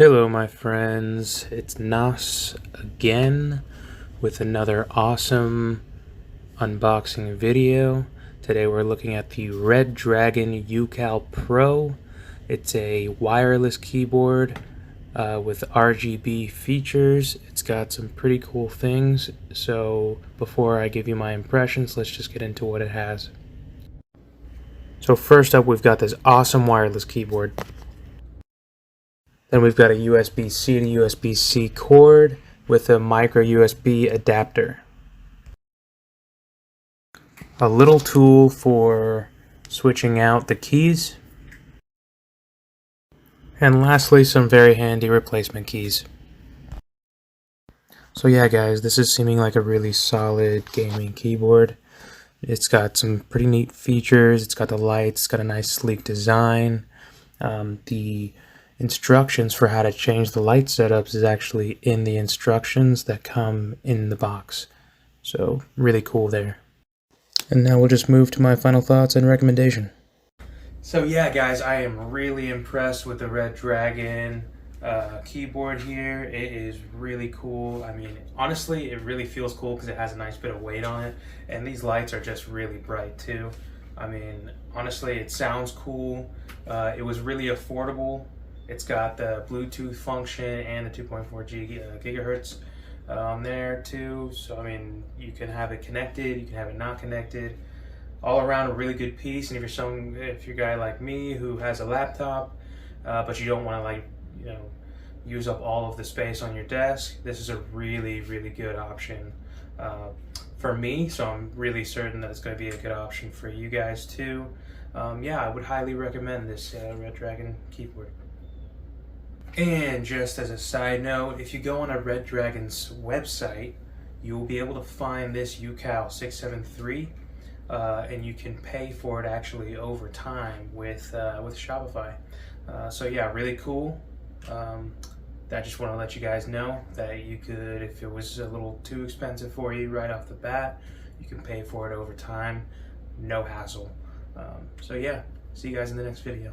Hello my friends, it's Nas again with another awesome unboxing video. Today we're looking at the Redragon UCAL Pro. It's a wireless keyboard with RGB features. It's got some pretty cool things, so before I give you my impressions, let's just get into what it has. So first up, we've got this awesome wireless keyboard. Then we've got a USB-C to USB-C cord with a micro USB adapter. A little tool for switching out the keys. And lastly, some very handy replacement keys. So yeah guys, this is seeming like a really solid gaming keyboard. It's got some pretty neat features. It's got the lights, it's got a nice sleek design. The instructions for how to change the light setups is actually in the instructions that come in the box. So really cool there. And now we'll just move to my final thoughts and recommendation. So yeah guys, I am really impressed with the Redragon keyboard here. It is really cool. I mean, honestly, it really feels cool because it has a nice bit of weight on it, and these lights are just really bright too. I mean, honestly, it sounds cool. It was really affordable. It's got the Bluetooth function and the 2.4 gigahertz on there too. So I mean, you can have it connected, you can have it not connected. All around a really good piece. And if you're a guy like me who has a laptop, but you don't want to use up all of the space on your desk, this is a really good option for me. So I'm really certain that it's going to be a good option for you guys too. Yeah, I would highly recommend this Redragon keyboard. And just as a side note, if you go on a Redragon's website, you will be able to find this UCAL K673, and you can pay for it actually over time with Shopify. So yeah, really cool. I just want to let you guys know that you could, if it was a little too expensive for you right off the bat, you can pay for it over time, no hassle. So yeah, see you guys in the next video.